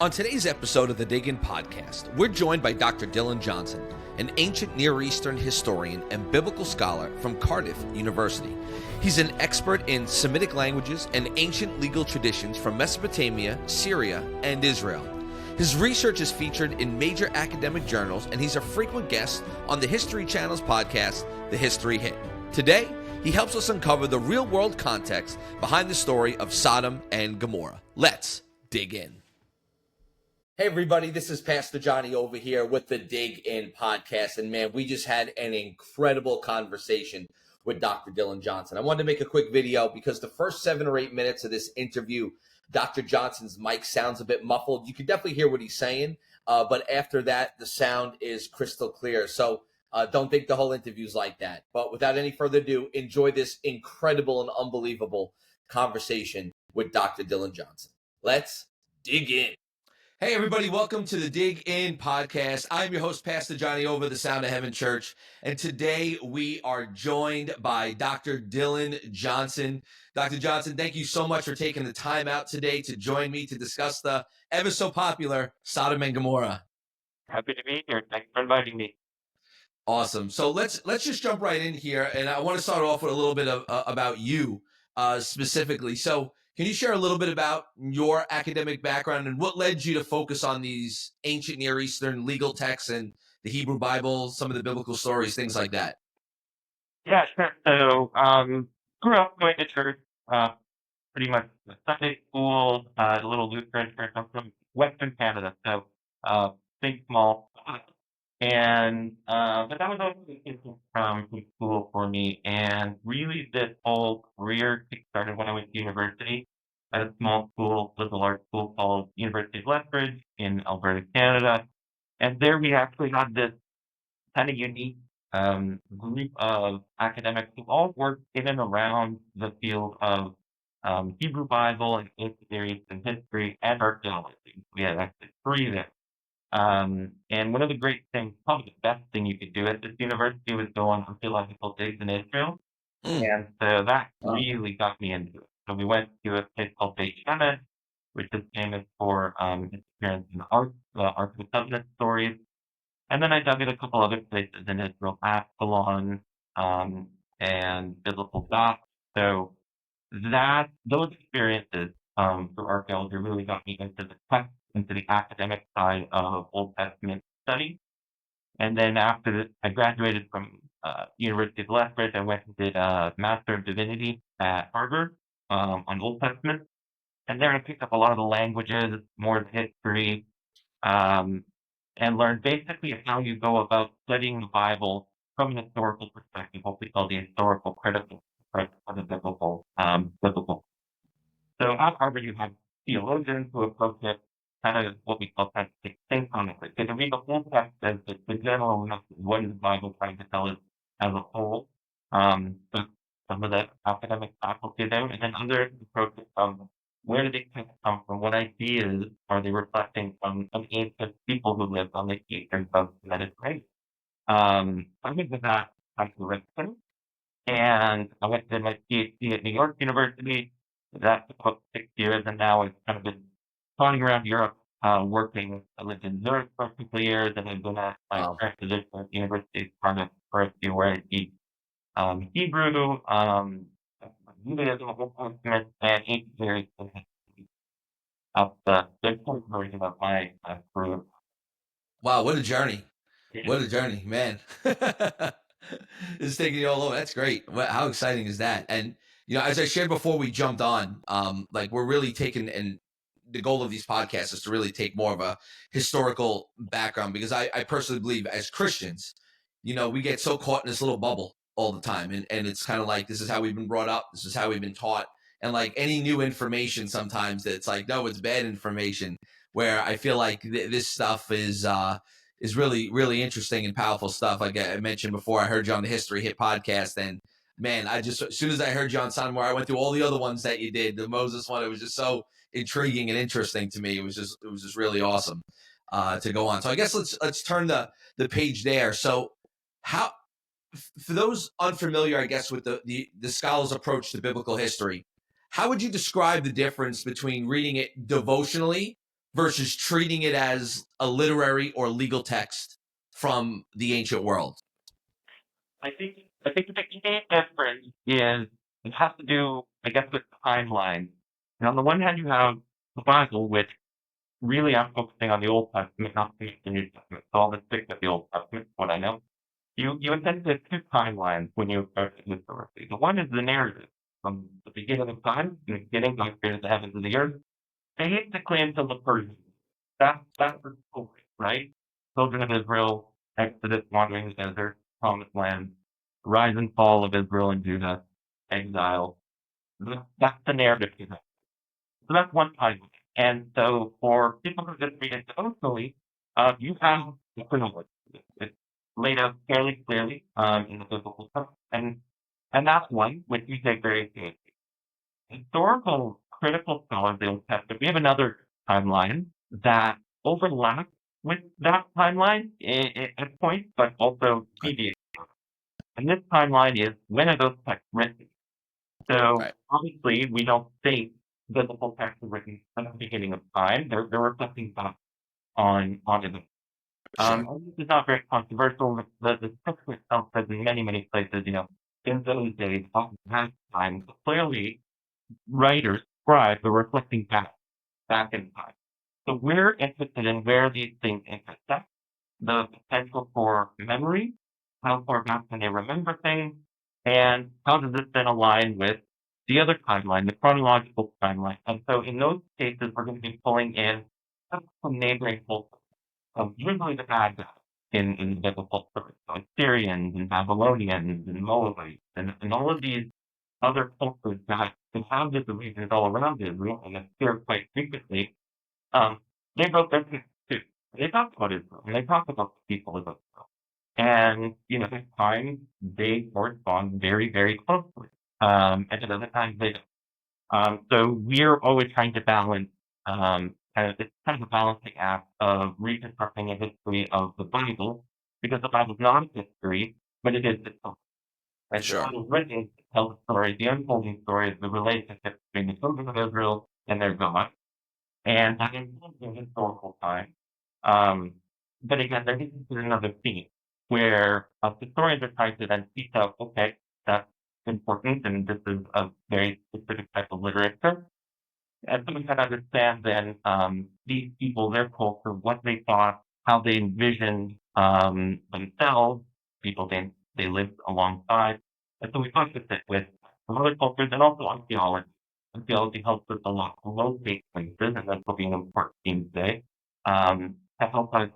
On today's episode of the Dig In podcast, we're joined by Dr. Dylan Johnson, an ancient Near Eastern historian and biblical scholar from Cardiff University. He's an expert in Semitic languages and ancient legal traditions from Mesopotamia, Syria, and Israel. His research is featured in major academic journals, and he's a frequent guest on the History Channel's podcast, The History Hit. Today, he helps us uncover the real-world context behind the story of Sodom and Gomorrah. Let's dig in. Hey everybody, this is Pastor Johnny Ova here with the Dig In podcast, and man, we just had an incredible conversation with Dr. Dylan Johnson. I wanted to make a quick video because the first 7 or 8 minutes of this interview, Dr. Johnson's mic sounds a bit muffled. You can definitely hear what he's saying, but after that, the sound is crystal clear. So don't think the whole interview's like that. But without any further ado, enjoy this incredible and unbelievable conversation with Dr. Dylan Johnson. Let's dig in. Hey, everybody. Welcome to the Dig In podcast. I'm your host, Pastor Johnny Ova, the Sound of Heaven Church. And today we are joined by Dr. Dylan Johnson. Dr. Johnson, thank you so much for taking the time out today to join me to discuss the ever so popular Sodom and Gomorrah. Happy to be here. Thanks for inviting me. Awesome. So let's just jump right in here. And I want to start off with a little bit of about you specifically. So can you share a little bit about your academic background and what led you to focus on these ancient Near Eastern legal texts and the Hebrew Bible, some of the biblical stories, things like that? Yeah, sure. So, grew up going to church, pretty much Sunday school, a little Lutheran church. I'm from Western Canada, so big, small. And but that was always from school for me. And really, this whole career started when I went to university at a small school, liberal arts school called University of Lethbridge in Alberta, Canada. And there we actually had this kind of unique group of academics who all worked in and around the field of Hebrew Bible and ancient Near Eastern history and archaeology. We had actually 3 there. And one of the great things, probably the best thing you could do at this university was go on archaeological digs in Israel. And so that really got me into it. So we went to a place called Beit Shemesh, which is famous for its appearance in the Ark of the Covenant stories. And then I dug at a couple other places in Israel, Ashkelon, and biblical docs. So those experiences for archaeology really got me into the text, into the academic side of Old Testament study. And then after this, I graduated from University of Lethbridge. I went and did a Master of Divinity at Harvard on Old Testament. And there I picked up a lot of the languages, more of the history, and learned basically how you go about studying the Bible from an historical perspective, what we call the historical critical perspective of the biblical. So at Harvard, you have theologians who approach it kind of what we call kind of synchronically. So to read the whole text as the general message, what is the Bible trying to tell us as a whole? So some of the academic faculty there, and then others approach it from where did these texts come from? What ideas are they reflecting from ancient people who lived on the eastern coast of the Mediterranean? I went to that type of Richmond, and I went to my PhD at New York University. That took about 6 years, and now I've kind of been touring around Europe, working. I lived in Zurich for a couple of years, and I've been at my current position at the University of Cardiff for a few where I teach Hebrew, Judaism, Old Testament, and ancient Near Eastern history. The short version of my career. Wow, what a journey. Yeah. What a journey, man. It's taking you all over. That's great. How exciting is that? And, you know, as I shared before we jumped on, like we're really taking, and the goal of these podcasts is to really take more of a historical background, because I personally believe as Christians, you know, we get so caught in this little bubble all the time. And it's kind of like, this is how we've been brought up. This is how we've been taught. And like any new information, sometimes it's like, no, it's bad information, where I feel like this stuff is really, really interesting and powerful stuff. Like I mentioned before, I heard you on the History Hit podcast, and man, as soon as I heard you on Sodom and Gomorrah, I went through all the other ones that you did. The Moses one, it was just so intriguing and interesting to me. It was just really awesome to go on. So I guess let's turn the page there. So how, for those unfamiliar, I guess, with the scholar's approach to biblical history, how would you describe the difference between reading it devotionally versus treating it as a literary or legal text from the ancient world? I think the key difference is it has to do, I guess, with timeline. And on the one hand, you have the Bible, which really I'm focusing on the Old Testament, not the New Testament. So I'll just stick with the Old Testament, what I know. You essentially have two timelines when you approach it historically. The one is the narrative from the beginning of time, in the beginning, God created the heavens and the earth, basically until the Persian. That's the story, right? Children of Israel, Exodus, wandering the desert, promised land, rise and fall of Israel and Judah, exile. That's the narrative. So that's one timeline. And so for people who just read it devotionally, you have the chronology. It's laid out fairly clearly in the biblical text. And that's one which you take very seriously. Historical critical scholars of the Old Testament, we have another timeline that overlaps with that timeline at points, but also deviates. And this timeline is, when are those texts written? So Right. obviously, we don't think biblical texts were written at the beginning of time. They're reflecting back on events. Sure. And this is not very controversial. The scripture itself says in many places, in those days, often past time, clearly writers, scribes are reflecting back in time. So we're interested in where these things intersect, the potential for memory, how far back can they remember things, and how does this then align with the other timeline, the chronological timeline. And so in those cases, we're going to be pulling in some neighboring cultures, usually the bad guys in the biblical story. So Assyrians and Babylonians and Moabites and all of these other cultures that inhabited the regions all around Israel and appear quite frequently, um, they wrote their texts too. They talked about Israel and they talked about the people of Israel. And, at times they correspond very closely. And at other times they don't. So we're always trying to balance, it's kind of a balancing act of reconstructing a history of the Bible, because the Bible is not a history, but it is itself. Right? The Sure. Bible is written to tell the story, the unfolding story of the relationship between the children of Israel and their God, and that includes the historical time. Um, but again, there is another theme where historians are trying to then tease out, okay, that's important, and this is a very specific type of literature. And so we can understand then these people, their culture, what they thought, how they envisioned themselves, people they lived alongside. And so we talked with it with some other cultures and also archaeology. Archaeology helps us a lot to locate places, and that's will be an important theme today. To help us,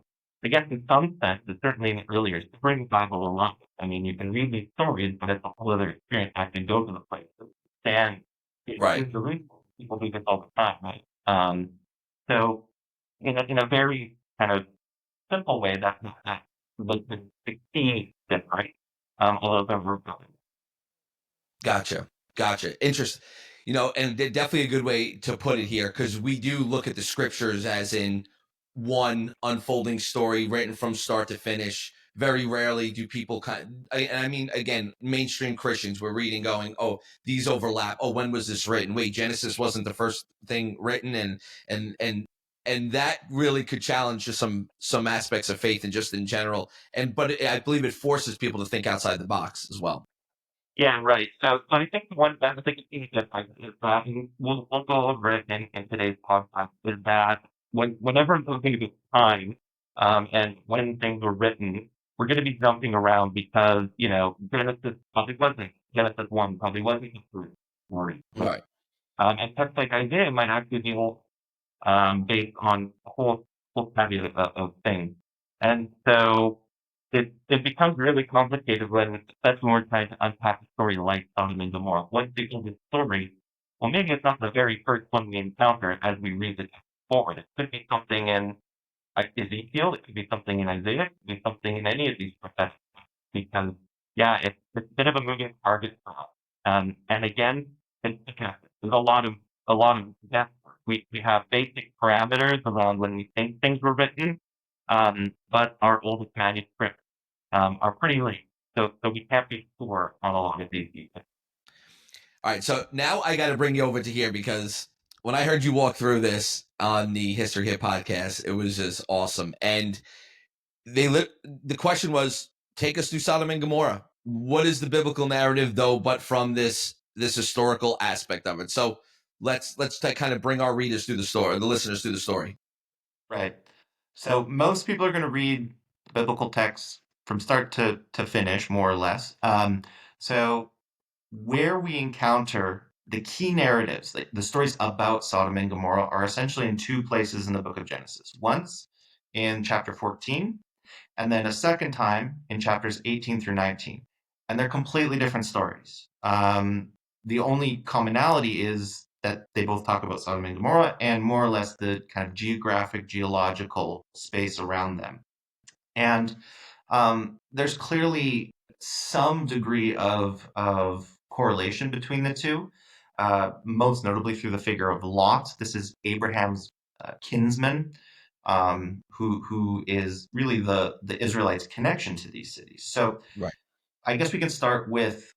I guess in some sense, but certainly in the earlier, to bring the Bible along. I mean, you can read these stories, but it's a whole other experience. I can go to the places, stand Right. in Jerusalem. People do this all the time, right? So in a very kind of simple way, that the key is right. Although they're repetitive. Gotcha. Interesting. And definitely a good way to put it here, because we do look at the scriptures as in one unfolding story written from start to finish. Very rarely do people and I mean, again, mainstream Christians, we're reading going, oh, these overlap. Oh, when was this written? Wait, Genesis wasn't the first thing written, and and and that really could challenge just some aspects of faith and just in general. But I believe it forces people to think outside the box as well. Yeah, right. So I think one that's the key difference is that, and we'll go over it in today's podcast, is that whenever I'm looking at time, and when things were written, we're going to be jumping around because, Genesis probably wasn't, Genesis 1 probably wasn't the first story. Right. And text like Isaiah might actually be based on a whole caveat of things. And so it becomes really complicated when, especially when we're trying to unpack a story like Sodom and Gomorrah. Once you get the story, well, maybe it's not the very first one we encounter as we read the text forward. It could be something in like Ezekiel, it could be something in Isaiah, it could be something in any of these professions. Because, yeah, it's a bit of a moving target for us. And again, there's a lot of guesswork. We have basic parameters around when we think things were written, but our oldest manuscripts are pretty late, so we can't be sure on a lot of these details. All right, so now I got to bring you over to here because When I heard you walk through this on the History Hit podcast, it was just awesome. And the question was, take us through Sodom and Gomorrah. What is the biblical narrative, though, but from this historical aspect of it? So let's kind of bring our readers through the story, the listeners through the story. Right. So most people are going to read the biblical text from start to finish, more or less. So where we encounter the key narratives, the stories about Sodom and Gomorrah, are essentially in two places in the book of Genesis. Once in chapter 14, and then a second time in chapters 18 through 19. And they're completely different stories. The only commonality is that they both talk about Sodom and Gomorrah and more or less the kind of geographic, geological space around them. And there's clearly some degree of correlation between the two, most notably through the figure of Lot. This is Abraham's kinsman, who is really the Israelites' connection to these cities. So Right. I guess we can start with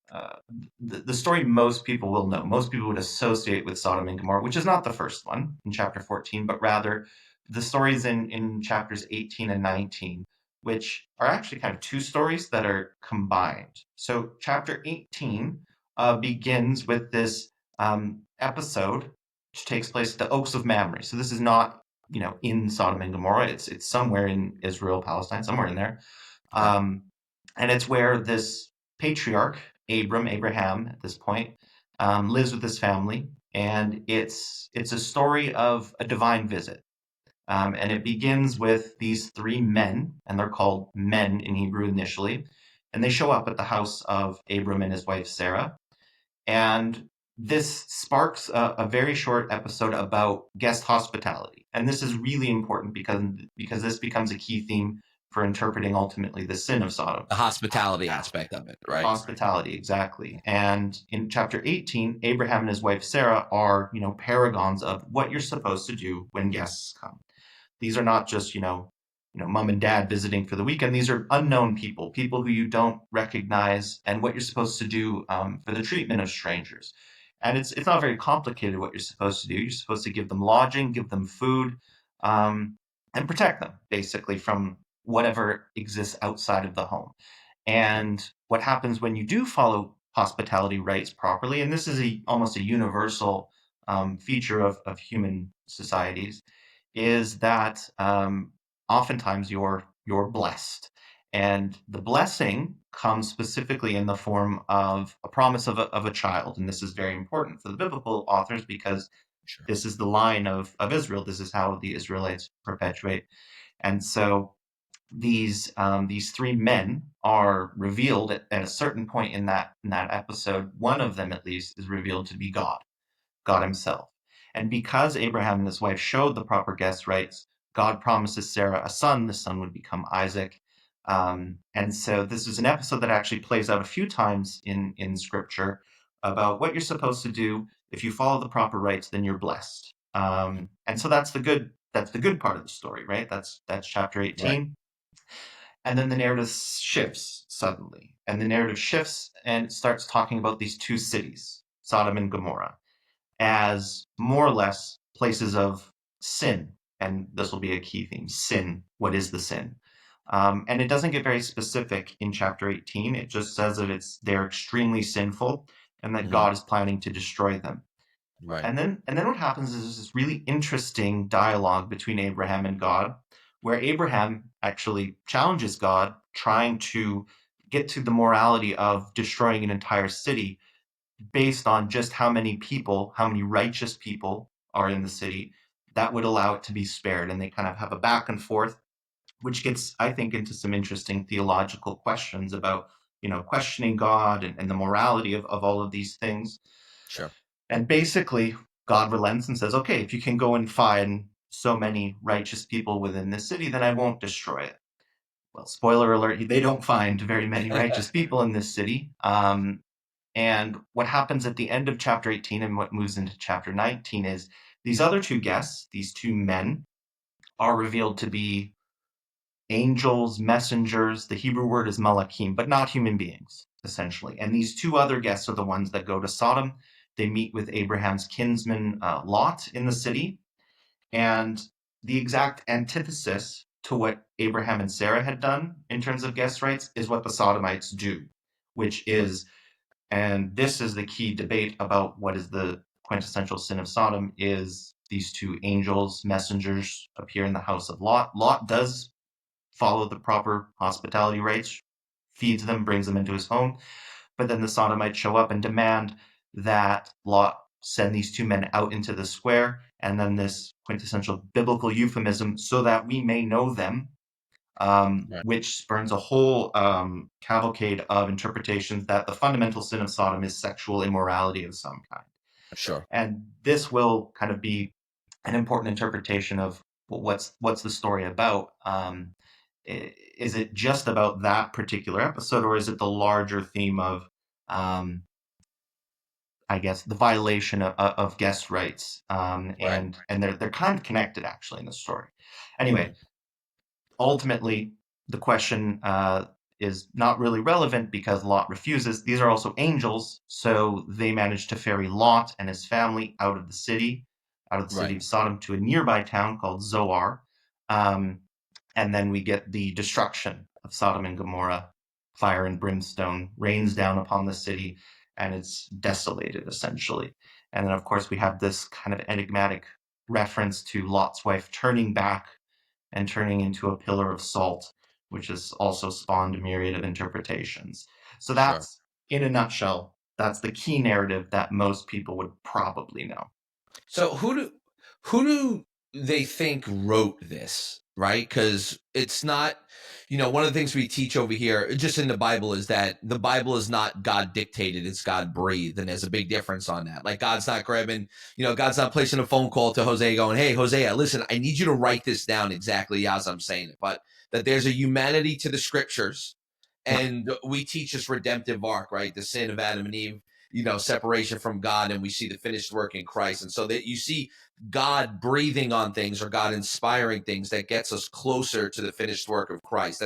the story most people will know. Most people would associate with Sodom and Gomorrah, which is not the first one in chapter 14, but rather the stories in chapters 18 and 19, which are actually kind of two stories that are combined. So chapter 18 begins with this episode, which takes place at the Oaks of Mamre. So this is not, in Sodom and Gomorrah. It's somewhere in Israel, Palestine, somewhere in there. And it's where this patriarch, Abraham at this point, lives with his family. And it's a story of a divine visit. And it begins with these three men, and they're called men in Hebrew initially. And they show up at the house of Abram and his wife Sarah. And this sparks a very short episode about guest hospitality. And this is really important because this becomes a key theme for interpreting ultimately the sin of Sodom. The hospitality aspect of it, right? Hospitality, exactly. And in chapter 18, Abraham and his wife Sarah are, paragons of what you're supposed to do when guests come. These are not just, mom and dad visiting for the weekend. These are unknown people who you don't recognize, and what you're supposed to do for the treatment of strangers. And it's not very complicated what you're supposed to do. You're supposed to give them lodging, give them food, and protect them, basically, from whatever exists outside of the home. And what happens when you do follow hospitality rites properly, and this is almost a universal feature of human societies, is that oftentimes you're blessed. And the blessing comes specifically in the form of a promise of a child. And this is very important for the biblical authors because this is the line of Israel. This is how the Israelites perpetuate. And so these three men are revealed at a certain point in that episode. One of them, at least, is revealed to be God himself. And because Abraham and his wife showed the proper guest rites, God promises Sarah a son. The son would become Isaac. And so this is an episode that actually plays out a few times in Scripture about what you're supposed to do. If you follow the proper rites, then you're blessed. And so that's the good part of the story, right? That's chapter 18. Right. And then the narrative shifts suddenly. And the narrative shifts and it starts talking about these two cities, Sodom and Gomorrah, as more or less places of sin. And this will be a key theme. Sin. What is the sin? And it doesn't get very specific in chapter 18. It just says that they're extremely sinful and that God is planning to destroy them. Right. And then what happens is this really interesting dialogue between Abraham and God, where Abraham actually challenges God, trying to get to the morality of destroying an entire city based on just how many righteous people are in the city that would allow it to be spared. And they kind of have a back and forth, which gets, I think, into some interesting theological questions about, questioning God and the morality of all of these things. Sure. And basically, God relents and says, okay, if you can go and find so many righteous people within this city, then I won't destroy it. Well, spoiler alert, they don't find very many righteous people in this city. And what happens at the end of chapter 18 and what moves into chapter 19 is these other two guests, these two men, are revealed to be angels, messengers. The Hebrew word is malachim, but not human beings, essentially. And these two other guests are the ones that go to Sodom they meet with Abraham's kinsman Lot in the city. And the exact antithesis to what Abraham and Sarah had done in terms of guest rights is what the Sodomites do, which is, and this is the key debate about what is the quintessential sin of Sodom, is these two angels, messengers, appear in the house of Lot. Lot does follow the proper hospitality rites, feeds them, brings them into his home. But then the Sodomites show up and demand that Lot send these two men out into the square, and then this quintessential biblical euphemism, so that we may know them, Right. which spurns a whole cavalcade of interpretations that the fundamental sin of Sodom is sexual immorality of some kind. Sure. And this will kind of be an important interpretation of what's the story about. Is it just about that particular episode, or is it the larger theme of, I guess, the violation of guest rights? Right. And they're kind of connected actually in the story. Anyway, ultimately, the question is not really relevant because Lot refuses. These are also angels, so they manage to ferry Lot and his family out of the city Right. of Sodom, to a nearby town called Zoar. Um, and then we get the destruction of Sodom and Gomorrah. Fire and brimstone rains down upon the city, and it's desolated essentially. And then, of course, we have this kind of enigmatic reference to Lot's wife turning back and turning into a pillar of salt, which has also spawned a myriad of interpretations. So Sure. that's, in a nutshell, that's the key narrative that most people would probably know. So who do they think wrote this, right? Because it's not, one of the things we teach over here, just in the Bible, is that the Bible is not God dictated, it's God breathed. And there's a big difference on that. Like God's not grabbing, God's not placing a phone call to Hosea going, hey, Hosea, listen, I need you to write this down exactly as I'm saying it. But that there's a humanity to the scriptures. Yeah. And we teach this redemptive arc, right? The sin of Adam and Eve, separation from God, and we see the finished work in Christ. And so that you see God breathing on things or God inspiring things that gets us closer to the finished work of Christ.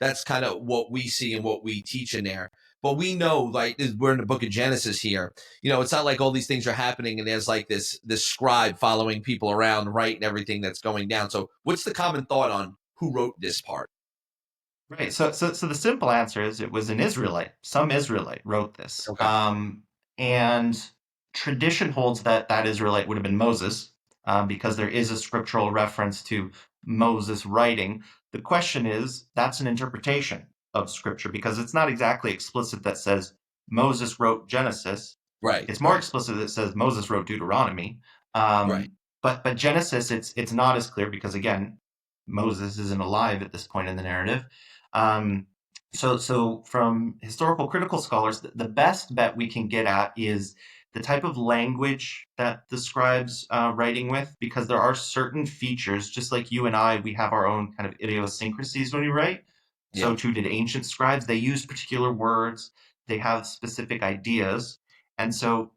That's kind of what we see and what we teach in there. But we know, like, we're in the book of Genesis here. It's not like all these things are happening and there's like this scribe following people around, writing everything that's going down. So what's the common thought on who wrote this part? Right. So the simple answer is it was an Israelite. Some Israelite wrote this. Okay. And tradition holds that that Israelite would have been Moses, because there is a scriptural reference to Moses writing. The question is, that's an interpretation of scripture, because it's not exactly explicit that says Moses wrote Genesis. Right. It's more Right. explicit that says Moses wrote Deuteronomy. Right. But Genesis, it's not as clear because, again, Moses isn't alive at this point in the narrative. Um, so from historical critical scholars, the best bet we can get at is the type of language that the scribes writing with, because there are certain features, just like you and I, we have our own kind of idiosyncrasies when we write. So Yeah. too did ancient scribes. They use particular words. They have specific ideas. And so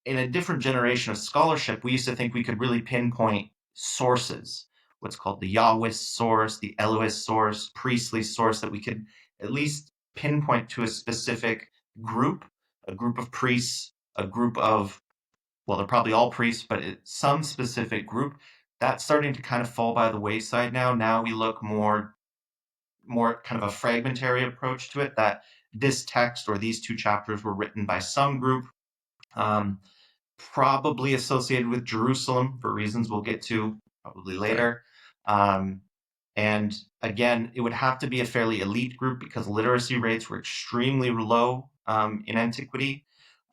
in a different generation of scholarship, we used to think we could really pinpoint sources, what's called the Yahwist source, the Elohist source, priestly source, that we could at least pinpoint to a specific group, a group of priests, a group of, well, they're probably all priests, but some specific group. That's starting to kind of fall by the wayside now. Now we look more kind of a fragmentary approach to it, that this text or these two chapters were written by some group. Probably associated with Jerusalem for reasons we'll get to probably later. Um, and again, it would have to be a fairly elite group because literacy rates were extremely low in antiquity,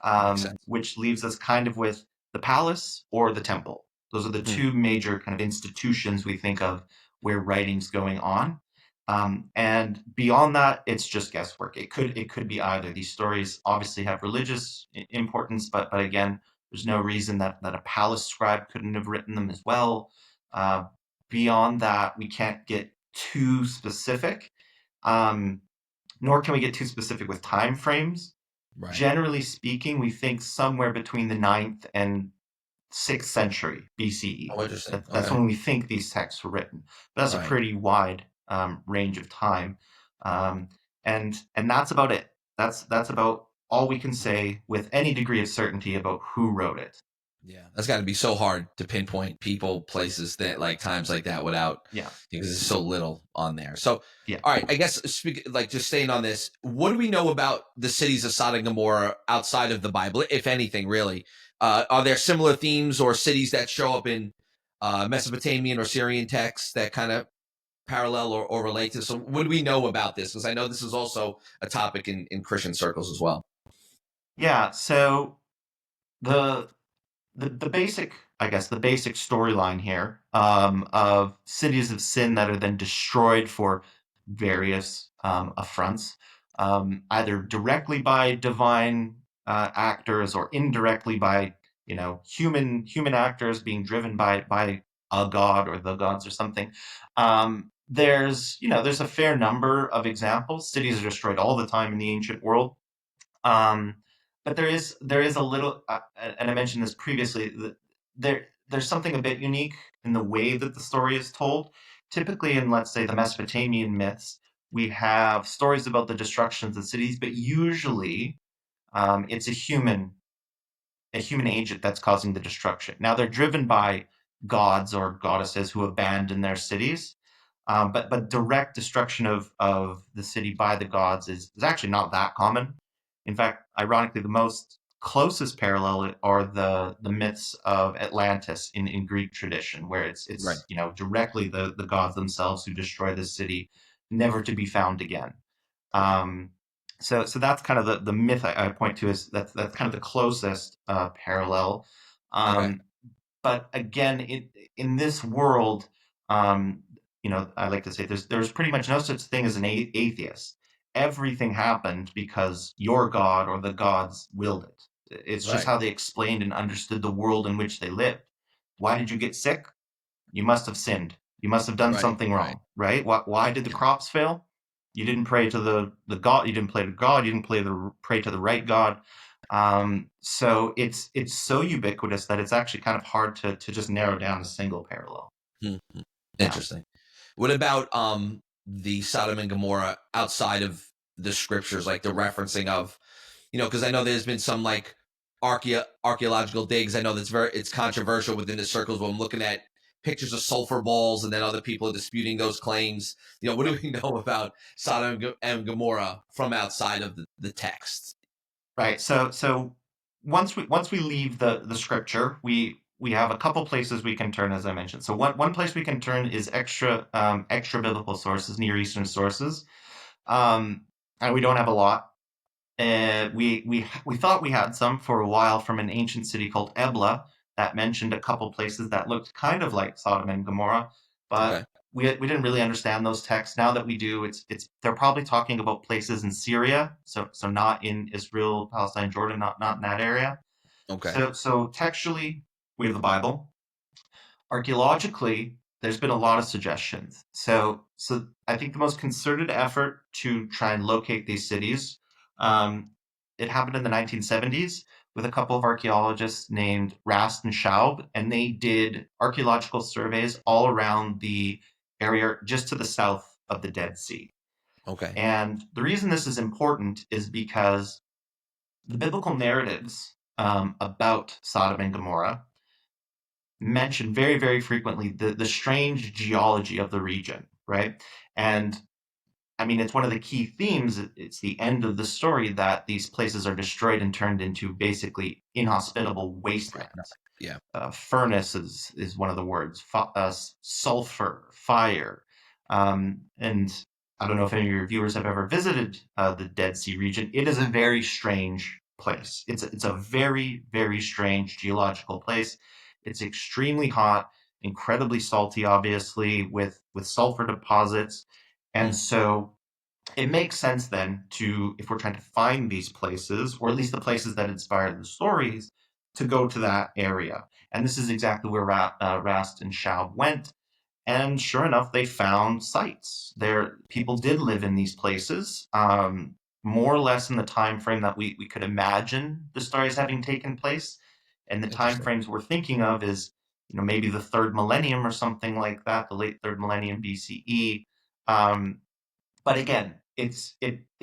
Makes sense. which leaves us kind of with the palace or the temple. Those are the two major kind of institutions we think of where writing's going on. And beyond that, it's just guesswork. It could be either. These stories obviously have religious importance, but again, there's no reason that a palace scribe couldn't have written them as well. Beyond that, we can't get too specific, nor can we get too specific with time frames. Right. Generally speaking, we think somewhere between the 9th and 6th century BCE. Oh, interesting. That's Okay. when we think these texts were written. But that's Right. a pretty wide range of time, and that's about it. That's about all we can say with any degree of certainty about who wrote it. Yeah, that's got to be so hard to pinpoint people, places that like times like that without, because there's so little on there. So, all right, I guess just staying on this, what do we know about the cities of Sodom and Gomorrah outside of the Bible, if anything, really? Are there similar themes or cities that show up in Mesopotamian or Syrian texts that kind of parallel or relate to? So, what do we know about this? Because I know this is also a topic in Christian circles as well. Yeah. So the basic, I guess, the basic storyline here of cities of sin that are then destroyed for various affronts, either directly by divine actors or indirectly by human actors being driven by a god or the gods or something. There's a fair number of examples. Cities are destroyed all the time in the ancient world. Um, but there is a little, and I mentioned this previously. There's something a bit unique in the way that the story is told. Typically, in let's say the Mesopotamian myths, we have stories about the destructions of cities, but usually it's a human agent that's causing the destruction. Now they're driven by gods or goddesses who abandon their cities, but direct destruction of the city by the gods is actually not that common. In fact, ironically, the most closest parallel are the myths of Atlantis in Greek tradition, where it's Right. Directly the gods themselves who destroy the city, never to be found again. Um, so that's kind of the myth I point to, is that's kind of the closest parallel. Okay. But again, in this world, I like to say there's pretty much no such thing as an atheist. Everything happened because your God or the gods willed it. It's just Right. how they explained and understood the world in which they lived. Why did you get sick? You must have sinned. You must have done something wrong, right? Why did the crops fail? You didn't pray to the God. You didn't pray to God. You didn't pray to the right God. So it's so ubiquitous that it's actually kind of hard to just narrow down a single parallel. Mm-hmm. Yeah. Interesting. What about the Sodom and Gomorrah outside of the scriptures, like the referencing of, because I know there's been some like archaeological digs. I know it's controversial within the circles when I'm looking at pictures of sulfur balls, and then other people are disputing those claims. What do we know about Sodom and Gomorrah from outside of the text? Right. So once we leave the scripture, we have a couple places we can turn, as I mentioned. So one place we can turn is extra biblical sources, Near Eastern sources, and we don't have a lot. We thought we had some for a while from an ancient city called Ebla that mentioned a couple places that looked kind of like Sodom and Gomorrah, but Okay. we didn't really understand those texts. Now that we do, it's they're probably talking about places in Syria, so not in Israel, Palestine, Jordan, not in that area. Okay. So textually, we have the Bible. Archaeologically, there's been a lot of suggestions. So I think the most concerted effort to try and locate these cities, um, it happened in the 1970s with a couple of archaeologists named Rast and Schaub, and they did archaeological surveys all around the area just to the south of the Dead Sea. Okay. And the reason this is important is because the biblical narratives about Sodom and Gomorrah mention very, very frequently the strange geology of the region, right? And I mean, it's one of the key themes. It's the end of the story that these places are destroyed and turned into basically inhospitable Right. wastelands. Yeah. Furnace is one of the words. Sulfur, fire, and I don't know if any of your viewers have ever visited the Dead Sea region. It is a very strange place. It's a very, very strange geological place. It's extremely hot, incredibly salty, obviously, with sulfur deposits. And so it makes sense then to, if we're trying to find these places, or at least the places that inspired the stories, to go to that area. And this is exactly where Rast and Schaub went. And sure enough, they found sites. There, people did live in these places, more or less in the time frame that we could imagine the stories having taken place. And the time Interesting. frames we're thinking of is, maybe the third millennium or something like that, the late third millennium BCE. But again, it's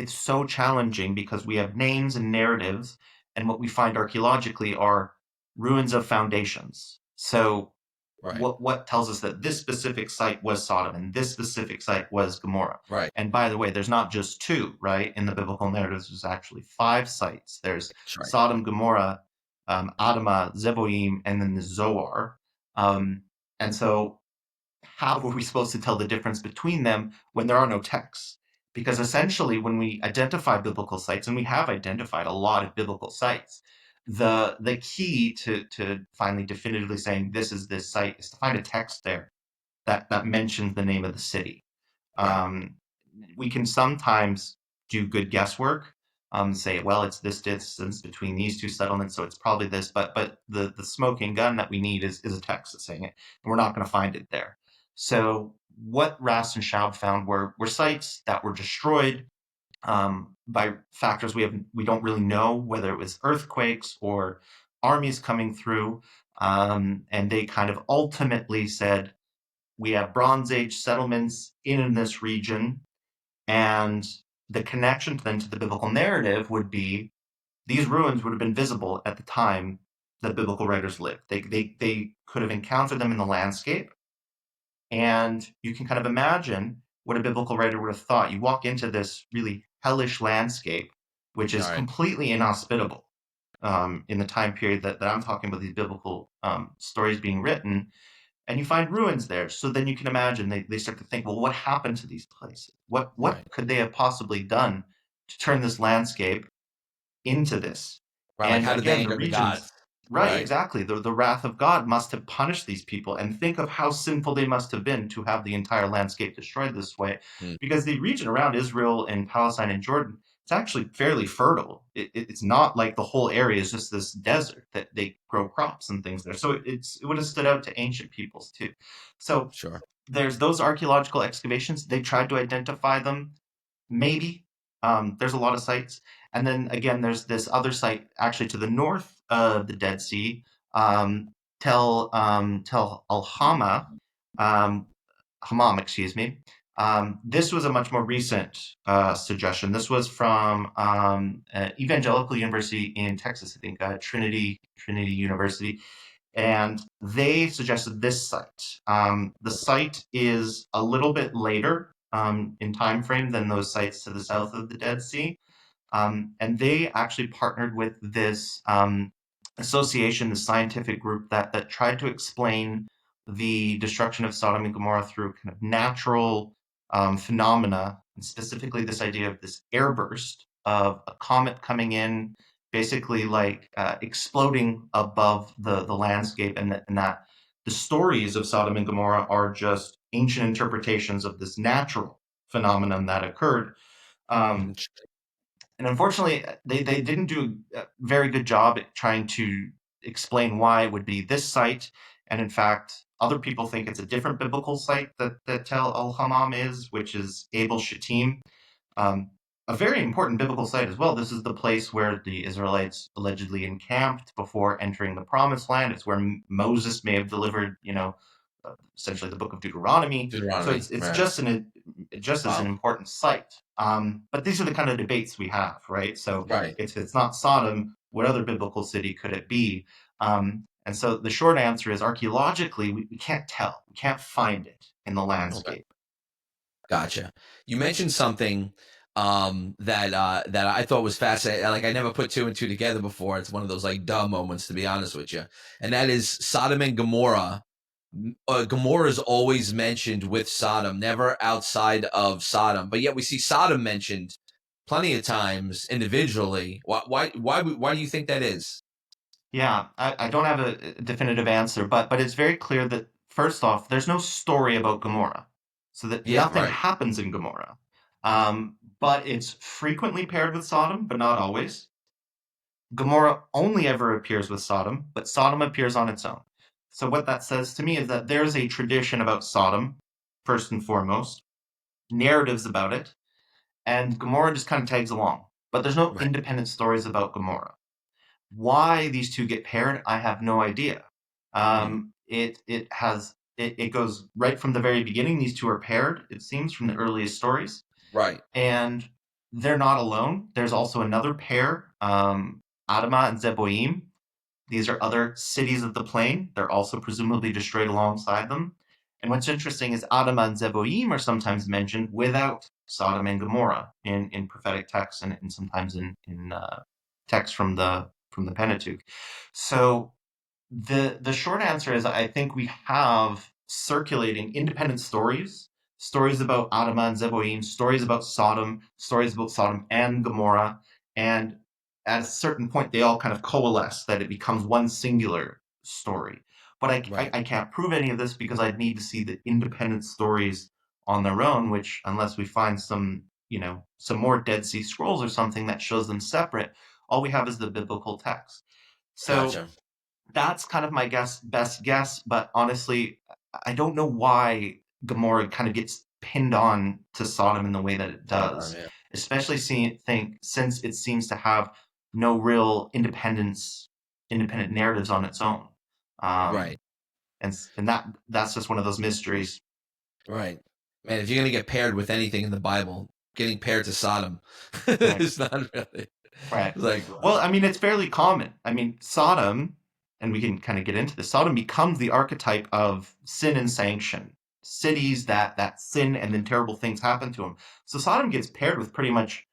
so challenging because we have names and narratives, and what we find archaeologically are ruins of foundations. So Right. what tells us that this specific site was Sodom and this specific site was Gomorrah? Right. And by the way, there's not just two, right? In the biblical narratives, there's actually 5 sites. There's That's right. Sodom, Gomorrah, Admah, Zeboim, and then the Zoar. And so how are we supposed to tell the difference between them when there are no texts? Because essentially, when we identify biblical sites, and we have identified a lot of biblical sites, the key to finally definitively saying this is this site is to find a text there that mentions the name of the city. Right. Um, we can sometimes do good guesswork, say, well, it's this distance between these two settlements, so it's probably this. But the smoking gun that we need is a text that's saying it, and we're not going to find it there. So what Rast and Schaub found were sites that were destroyed by factors we don't really know, whether it was earthquakes or armies coming through, and they kind of ultimately said we have Bronze Age settlements in this region, and the connection then to the biblical narrative would be these ruins would have been visible at the time that biblical writers lived. They could have encountered them in the landscape, and you can kind of imagine what a biblical writer would have thought. You walk into this really hellish landscape, which All is right. completely inhospitable in the time period that I'm talking about, these biblical stories being written, and you find ruins there. So then you can imagine they start to think, well, what happened to these places? What Right. could they have possibly done to turn this landscape into this? Right. Like, And how did they again, the anger the gods? regions, right, Right. exactly. The wrath of God must have punished these people. And think of how sinful they must have been to have the entire landscape destroyed this way. Hmm. Because the region around Israel and Palestine and Jordan, it's actually fairly fertile. It's not like the whole area is just this desert that they grow crops and things there. So it would have stood out to ancient peoples too. So Sure. there's those archaeological excavations. They tried to identify them, maybe. There's a lot of sites. And then again, there's this other site actually to the north of the Dead Sea, Tel Al Hama, Hammam, excuse me. This was a much more recent suggestion. This was from Evangelical University in Texas, I think, Trinity University, and they suggested this site. The site is a little bit later in time frame than those sites to the south of the Dead Sea, and they actually partnered with this association, the scientific group that tried to explain the destruction of Sodom and Gomorrah through kind of natural phenomena, and specifically this idea of this airburst of a comet coming in, basically like exploding above the landscape, and that the stories of Sodom and Gomorrah are just ancient interpretations of this natural phenomenon that occurred. Um, Interesting. and unfortunately, they didn't do a very good job at trying to explain why it would be this site. And in fact, other people think it's a different biblical site that Tel El Hammam is, which is Abel Shittim, um, a very important biblical site as well. This is the place where the Israelites allegedly encamped before entering the Promised Land. It's where Moses may have delivered, essentially the Book of Deuteronomy. So Deuteronomy. it's Right. just as an Wow. important site. But these are the kind of debates we have, right? So Right. if it's not Sodom, what other biblical city could it be? And so the short answer is archaeologically, we can't tell. We can't find it in the Okay. landscape. Gotcha. You mentioned something that I thought was fascinating. Like, I never put two and two together before. It's one of those like duh moments, to be honest with you. And that is Sodom and Gomorrah. Gomorrah is always mentioned with Sodom, never outside of Sodom. But yet we see Sodom mentioned plenty of times individually. Why do you think that is? Yeah, I don't have a definitive answer, but it's very clear that first off, there's no story about Gomorrah, so that Yeah, nothing right, happens in Gomorrah. But it's frequently paired with Sodom, but not always. Gomorrah only ever appears with Sodom, but Sodom appears on its own. So what that says to me is that there's a tradition about Sodom, first and foremost, narratives about it, and Gomorrah just kind of tags along. But there's no right, independent stories about Gomorrah. Why these two get paired, I have no idea. mm, It goes right from the very beginning. These two are paired. It seems from the earliest stories. Right. And they're not alone. There's also another pair, Adamah and Zeboim. These are other cities of the plain. They're also presumably destroyed alongside them. And what's interesting is Adamah and Zeboim are sometimes mentioned without Sodom and Gomorrah in prophetic texts and sometimes in texts from the Pentateuch. So the short answer is I think we have circulating independent stories about Adamah and Zeboim, stories about Sodom and Gomorrah, and at a certain point they all kind of coalesce that it becomes one singular story. But Right. I can't prove any of this because I'd need to see the independent stories on their own, which unless we find some more Dead Sea Scrolls or something that shows them separate, all we have is the biblical text. So Gotcha. that's kind of my best guess, but honestly, I don't know why Gomorrah kind of gets pinned on to Sodom in the way that it does, Yeah. especially since it seems to have no real independent narratives on its own, um, Right. and that's just one of those mysteries. Right. Man, if you're gonna get paired with anything in the Bible, getting paired to Sodom Right. is not really. Right. It's like, Well, I mean, it's fairly common. I mean, Sodom, and we can kind of get into this. Sodom becomes the archetype of sin and sanction. Cities that sin and then terrible things happen to them. So Sodom gets paired with pretty much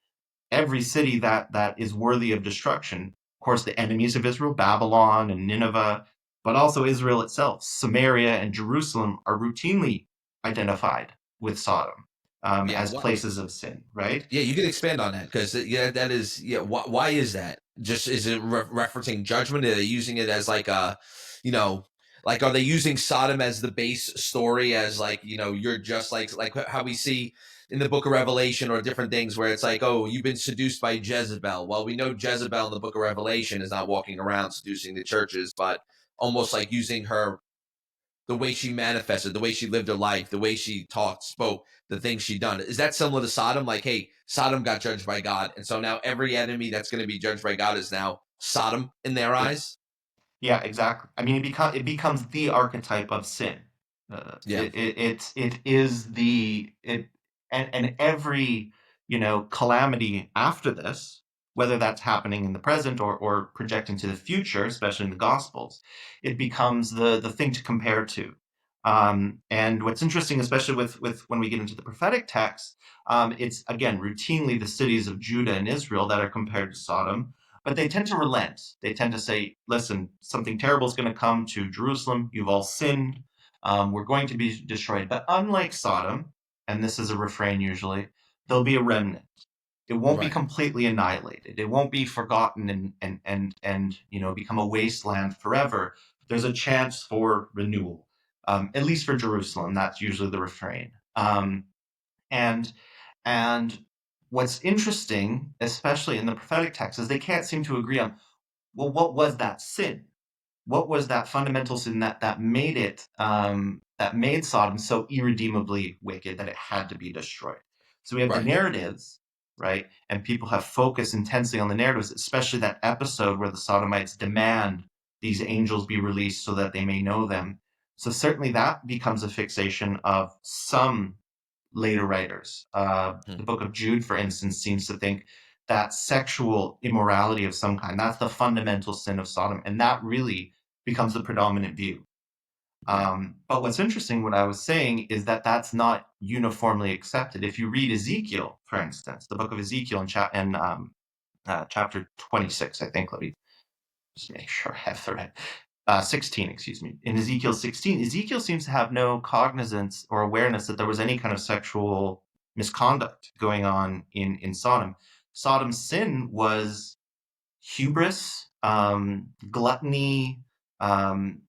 every city that is worthy of destruction. Of course, the enemies of Israel, Babylon and Nineveh, but also Israel itself. Samaria and Jerusalem are routinely identified with Sodom yeah. as places of sin, right? Yeah, you could expand on that because yeah, that is yeah. Why is that? Just is it referencing judgment? Are they using it as like a, you know, like are they using Sodom as the base story as like you're just like how we see in the Book of Revelation or different things where it's like, oh, you've been seduced by Jezebel. Well, we know Jezebel in the Book of Revelation is not walking around seducing the churches, but almost like using her, the way she manifested, the way she lived her life, the way she talked, spoke, the things she done. Is that similar to Sodom? Like, hey, Sodom got judged by God, and so now every enemy that's going to be judged by God is now Sodom in their Yeah. eyes. Yeah, exactly. I mean, it becomes the archetype of sin. Yeah. It is and every calamity after this, whether that's happening in the present or projecting to the future, especially in the Gospels, it becomes the thing to compare to. And what's interesting, especially with when we get into the prophetic text, it's again routinely the cities of Judah and Israel that are compared to Sodom, but they tend to relent. They tend to say, listen, something terrible is going to come to Jerusalem. You've all sinned. We're going to be destroyed. But unlike Sodom, and this is a refrain usually, there'll be a remnant. It won't be Right. completely annihilated. It won't be forgotten and become a wasteland forever. There's a chance for renewal, at least for Jerusalem. That's usually the refrain. And and what's interesting, especially in the prophetic text, is they can't seem to agree on, well, what was that sin? What was that fundamental sin that made Sodom so irredeemably wicked that it had to be destroyed? So we have the Right. narratives, right? And people have focused intensely on the narratives, especially that episode where the Sodomites demand these angels be released so that they may know them. So certainly that becomes a fixation of some later writers. Hmm. The book of Jude, for instance, seems to think that sexual immorality of some kind, that's the fundamental sin of Sodom, and that really becomes the predominant view. Right. But what's interesting, what I was saying, is that that's not uniformly accepted. If you read Ezekiel, for instance, the book of Ezekiel in chapter 26, I think, let me just make sure I have the right. 16, excuse me. In Ezekiel 16, Ezekiel seems to have no cognizance or awareness that there was any kind of sexual misconduct going on in Sodom. Sodom's sin was hubris, gluttony, um,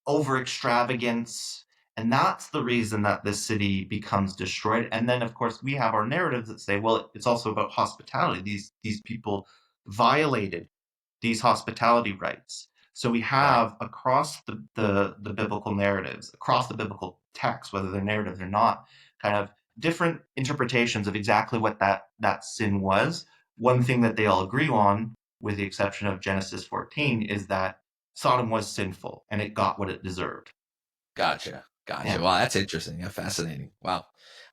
over extravagance. And that's the reason that this city becomes destroyed. And then, of course, we have our narratives that say, well, it's also about hospitality. These people violated these hospitality rights. So we Right. have across the biblical narratives, across the biblical texts, whether they're narratives or not, kind of different interpretations of exactly what that sin was. One thing that they all agree on, with the exception of Genesis 14, is that Sodom was sinful and it got what it deserved. Gotcha. Gotcha. Yeah. Wow, that's interesting. Yeah, fascinating. Wow.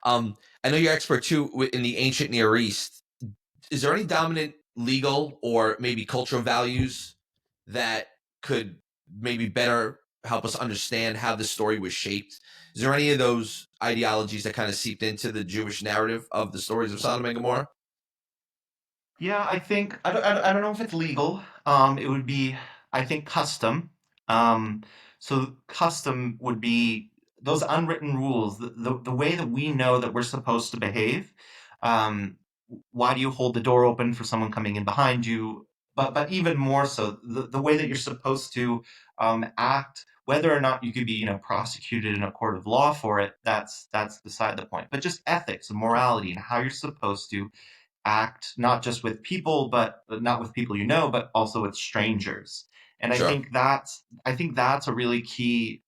I know you're expert too in the ancient Near East. Is there any dominant legal or maybe cultural values that could maybe better help us understand how the story was shaped? Is there any of those ideologies that kind of seeped into the Jewish narrative of the stories of Sodom and Gomorrah? Yeah, I think I don't know if it's legal. It would be, I think, custom. So custom would be those unwritten rules, the way that we know that we're supposed to behave. Um, why do you hold the door open for someone coming in behind you? But even more so, the way that you're supposed to act, whether or not you could be, prosecuted in a court of law for it, that's beside the point. But just ethics and morality and how you're supposed to act not just with people, but not with people you know, but also with strangers. And Sure. I think that's a really key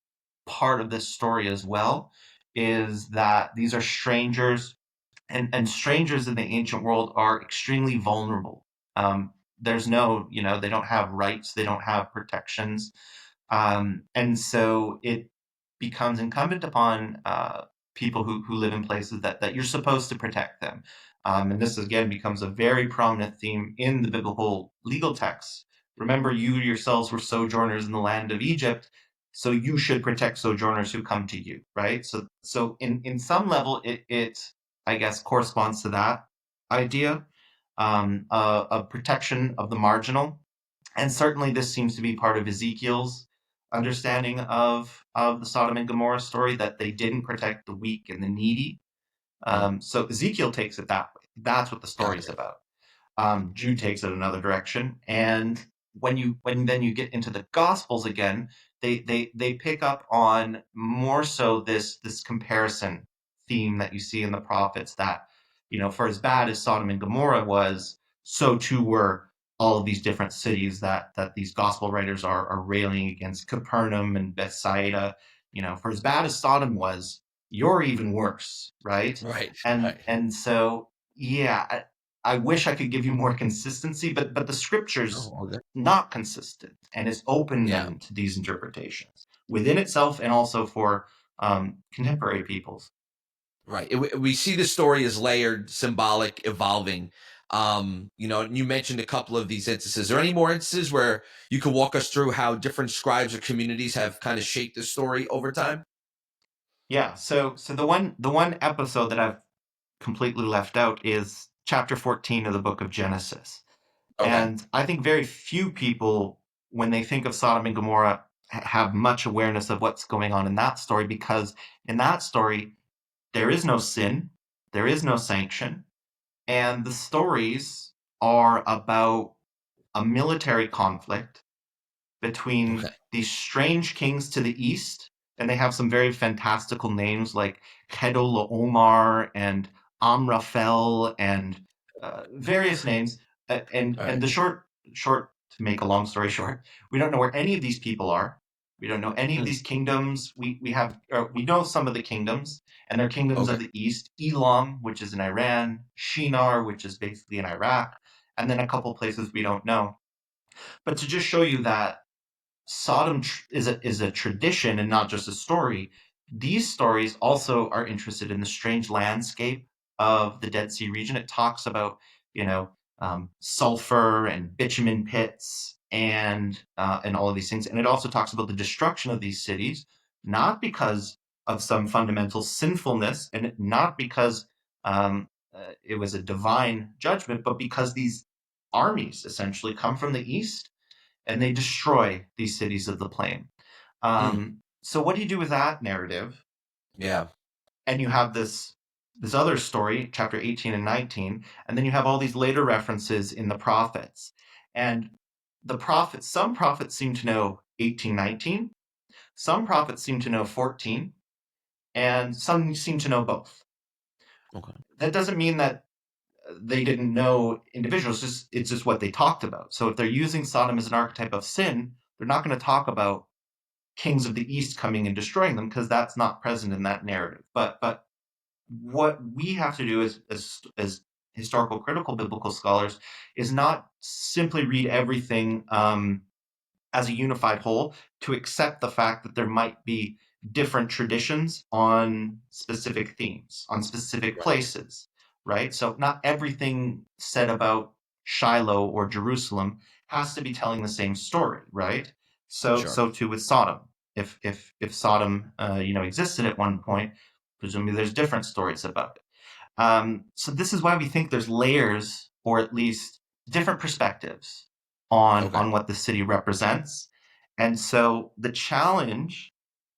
part of this story as well, is that these are strangers, and strangers in the ancient world are extremely vulnerable. There's no, they don't have rights, they don't have protections, and so it becomes incumbent upon people who live in places that you're supposed to protect them. And this again becomes a very prominent theme in the biblical legal texts. Remember, you yourselves were sojourners in the land of Egypt, so you should protect sojourners who come to you, right? So in some level, it I guess corresponds to that idea, of protection of the marginal, and certainly this seems to be part of Ezekiel's understanding of the Sodom and Gomorrah story, that they didn't protect the weak and the needy. Mm, So Ezekiel takes it that way. That's what the story is gotcha. about. Jude takes it another direction, and when then you get into the Gospels again, they pick up on more so this comparison theme that you see in the prophets, that for as bad as Sodom and Gomorrah was, so too were all of these different cities that these gospel writers are railing against. Capernaum and Bethsaida, for as bad as Sodom was, you're even worse, right? Right. And Right. and so yeah, I wish I could give you more consistency, but the Oh, scripture's all good. not consistent, and it's open Yeah. then to these interpretations within itself, and also for contemporary peoples. Right. We see the story as layered, symbolic, evolving. And you mentioned a couple of these instances. Are there any more instances where you could walk us through how different scribes or communities have kind of shaped the story over time? Yeah. So the one episode that I've completely left out is chapter 14 of the book of Genesis. Okay. And I think very few people, when they think of Sodom and Gomorrah, have much awareness of what's going on in that story, because in that story, there is no sin, there is no sanction, and the stories are about a military conflict between Okay. these strange kings to the east, and they have some very fantastical names like Omar and Amraphel and various names. All And right. the short to make a long story short, we don't know where any of these people are. We don't know any of Mm, these kingdoms. We know some of the kingdoms, and they're kingdoms okay. of the east: Elam, which is in Iran; Shinar, which is basically in Iraq, and then a couple places we don't know. But to just show you that Sodom is a tradition and not just a story. These stories also are interested in the strange landscape of the Dead Sea region. It talks about, sulfur and bitumen pits and all of these things, and it also talks about the destruction of these cities, not because of some fundamental sinfulness, and not because it was a divine judgment, but because these armies essentially come from the east and they destroy these cities of the plain. Mm, So what do you do with that narrative? yeah. And you have this other story, chapter 18 and 19, and then you have all these later references in the prophets. And some prophets seem to know 18, 19, some prophets seem to know 14, and some seem to know both. Okay. That doesn't mean that they didn't know individuals, it's just what they talked about. So if they're using Sodom as an archetype of sin, they're not going to talk about kings of the east coming and destroying them, because that's not present in that narrative. But what we have to do as historical critical biblical scholars is not simply read everything as a unified whole, to accept the fact that there might be different traditions on specific themes, on specific Right. places, right? So not everything said about Shiloh or Jerusalem has to be telling the same story, right? So Sure. so too with Sodom. If Sodom existed at one point, presumably there's different stories about it. So this is why we think there's layers, or at least different perspectives Okay. on what the city represents. And so the challenge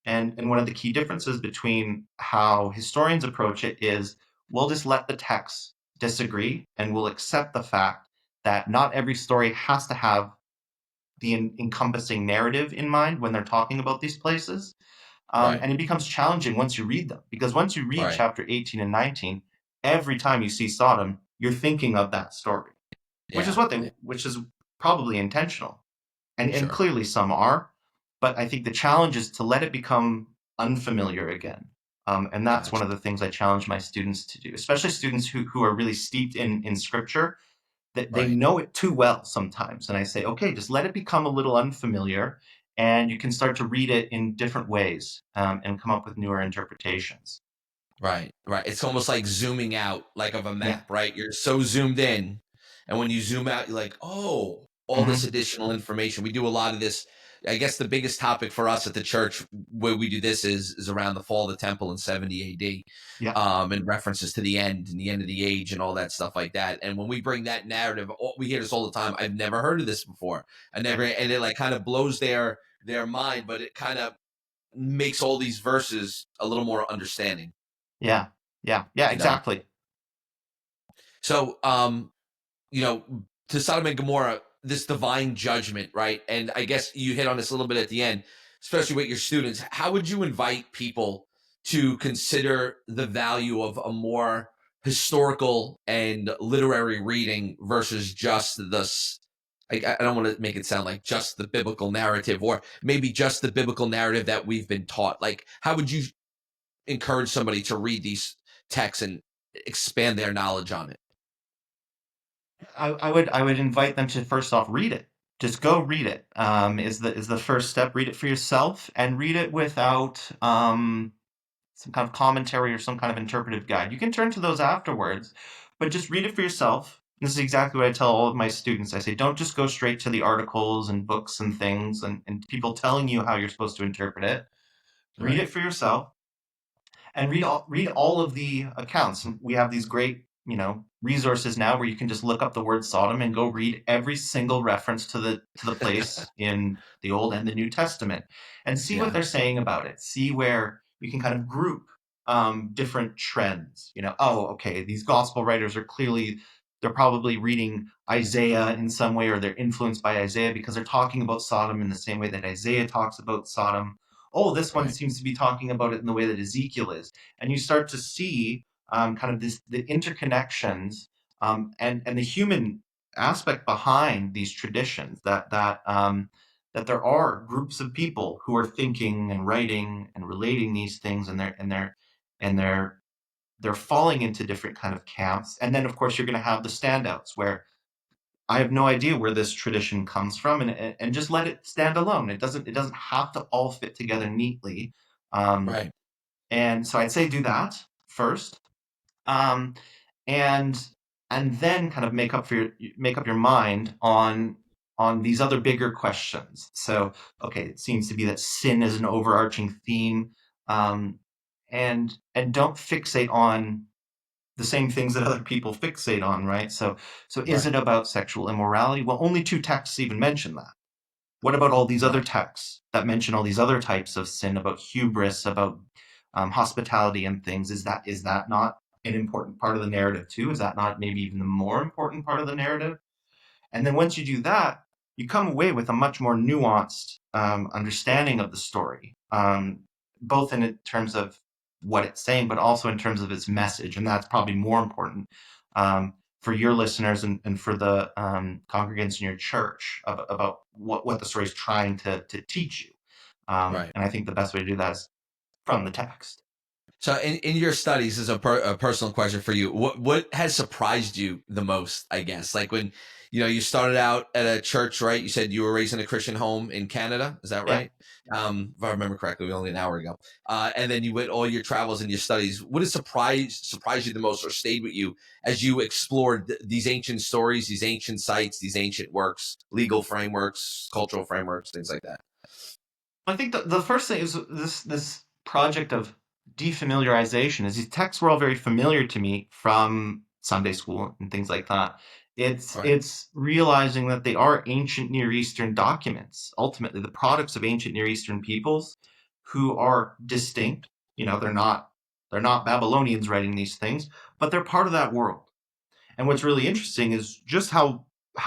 and one of the key differences between how historians approach it is we'll just let the text disagree and we'll accept the fact that not every story has to have the encompassing narrative in mind when they're talking about these places. Right. And it becomes challenging once you read them, because once you read Right. chapter 18 and 19, every time you see Sodom, you're thinking of that story, Yeah. Yeah. which is probably intentional. And Sure. clearly some are, but I think the challenge is to let it become unfamiliar again. And that's one Gotcha. of the things I challenge my students to do, especially students who are really steeped in scripture, that they Right. know it too well sometimes. And I say, okay, just let it become a little unfamiliar, and you can start to read it in different ways, and come up with newer interpretations. Right. Right. It's almost like zooming out, like of a Yeah. map, right? You're so zoomed in, and when you zoom out, you're like, oh, all this Hmm. additional information. We do a lot of this. I guess the biggest topic for us at the church where we do this is around the fall of the temple in 70 AD, Yeah. and references to the end and the end of the age and all that stuff like that. And when we bring that narrative, we hear this all the time. I've never heard of this before. I Yeah. never, and it like kind of blows their mind, but it kind of makes all these verses a little more understanding. Yeah. Yeah. Yeah. You know. Exactly. So, to Sodom and Gomorrah, this divine judgment, right? And I guess you hit on this a little bit at the end, especially with your students. How would you invite people to consider the value of a more historical and literary reading versus just this? I don't want to make it sound like just the biblical narrative, or maybe just the biblical narrative that we've been taught. Like, how would you encourage somebody to read these texts and expand their knowledge on it? I would invite them to first off read it. Just go read it. Is the first step. Read it for yourself, and read it without some kind of commentary or some kind of interpretive guide. You can turn to those afterwards, but just read it for yourself. This is exactly what I tell all of my students. I say, don't just go straight to the articles and books and things and people telling you how you're supposed to interpret it. Read Right. it for yourself, and read all of the accounts. We have these great resources now where you can just look up the word Sodom and go read every single reference to the place in the Old and the New Testament, and see what Yeah. they're saying about it. See where you can kind of group different trends. Oh, okay, these gospel writers are clearly, they're probably reading Isaiah in some way, or they're influenced by Isaiah because they're talking about Sodom in the same way that Isaiah talks about Sodom. Oh, this one Right. seems to be talking about it in the way that Ezekiel is. And you start to see kind of the interconnections, and the human aspect behind these traditions, that there are groups of people who are thinking and writing and relating these things, and they're falling into different kind of camps. And then of course you're going to have the standouts where I have no idea where this tradition comes from, and just let it stand alone. It doesn't have to all fit together neatly. Um, Right. and so I'd say do that first, um, and and then kind of make up your mind on these other bigger questions. So okay, it seems to be that sin is an overarching theme, and don't fixate on the same things that other people fixate on, right? So is Right. it about sexual immorality? Well, only two texts even mention that. What about all these other Right. texts that mention all these other types of sin, about hubris, about hospitality and things? Is that not an important part of the narrative too? Is that not maybe even the more important part of the narrative? And then once you do that, you come away with a much more nuanced understanding of the story, both in terms of what it's saying, but also in terms of its message. And that's probably more important for your listeners, and for the congregants in your church, about what the story is trying to teach you. Right. And I think the best way to do that is from the text. So in your studies, as a personal question for you, what has surprised you the most, I guess? Like when, you started out at a church, right? You said you were raised in a Christian home in Canada. Is that Yeah. right? If I remember correctly, only an hour ago. And then you went all your travels and your studies. What has surprised you the most or stayed with you as you explored these ancient stories, these ancient sites, these ancient works, legal frameworks, cultural frameworks, things like that? I think the first thing is this project of defamiliarization. Is these texts were all very familiar to me from Sunday school and things like that. Right. It's realizing that they are ancient Near Eastern documents, ultimately the products of ancient Near Eastern peoples who are distinct. They're not Babylonians writing these things, but they're part of that world. And what's really interesting is just how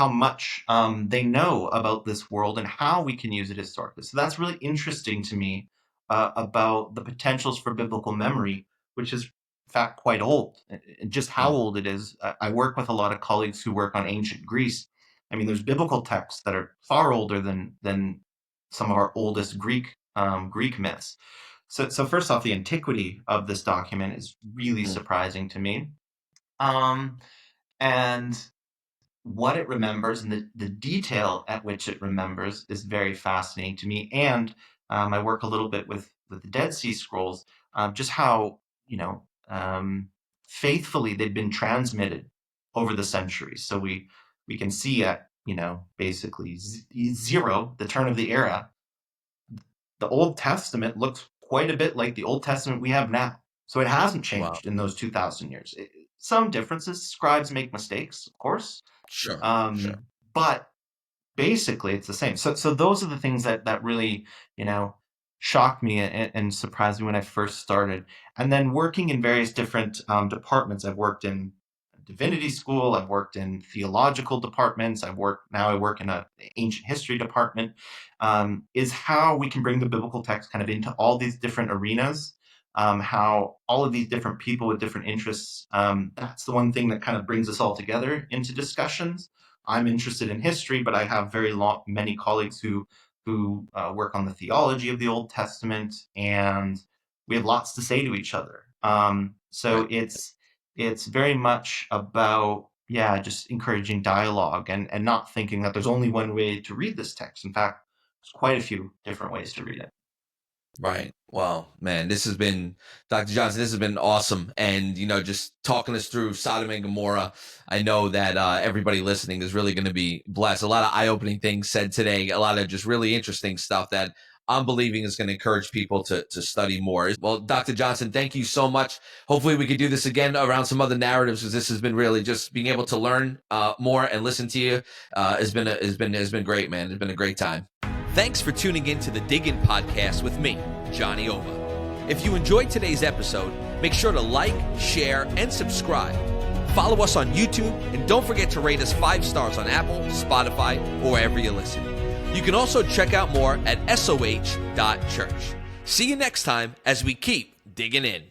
much they know about this world and how we can use it historically. So that's really interesting to me about the potentials for biblical memory, which is in fact quite old. And just how Mm. old it is. I work with a lot of colleagues who work on ancient Greece. I mean, there's biblical texts that are far older than some of our oldest Greek myths. So first off, the antiquity of this document is really Mm. surprising to me. Um, and what it remembers and the detail at which it remembers is very fascinating to me. And I work a little bit with the Dead Sea Scrolls, just how, faithfully they've been transmitted over the centuries. So we can see at, basically zero, the turn of the era, the Old Testament looks quite a bit like the Old Testament we have now. So it hasn't Wow. changed in those 2,000 years. Some differences, scribes make mistakes, of course, Sure. Sure. um, but basically it's the same. So those are the things that really, shocked me and surprised me when I first started. And then working in various different departments. I've worked in divinity school. I've worked in theological departments. I work in a ancient history department. Is how we can bring the biblical text kind of into all these different arenas. How all of these different people with different interests. That's the one thing that kind of brings us all together into discussions. I'm interested in history, but I have many colleagues who work on the theology of the Old Testament, and we have lots to say to each other. So Right. it's very much about, yeah, just encouraging dialogue and not thinking that there's only one way to read this text. In fact, there's quite a few different ways to read it. Right. Well, man, this has been, Dr. Johnson, this has been awesome. And, just talking us through Sodom and Gomorrah, I know that everybody listening is really going to be blessed. A lot of eye-opening things said today, a lot of just really interesting stuff that I'm believing is going to encourage people to study more. Well, Dr. Johnson, thank you so much. Hopefully we could do this again around some other narratives, because this has been really just being able to learn more and listen to you has been great, man. It's been a great time. Thanks for tuning in to the Dig In podcast with me, Johnny Ova. If you enjoyed today's episode, make sure to like, share, and subscribe. Follow us on YouTube, and don't forget to rate us 5 stars on Apple, Spotify, or wherever you listen. You can also check out more at soh.church. See you next time as we keep digging in.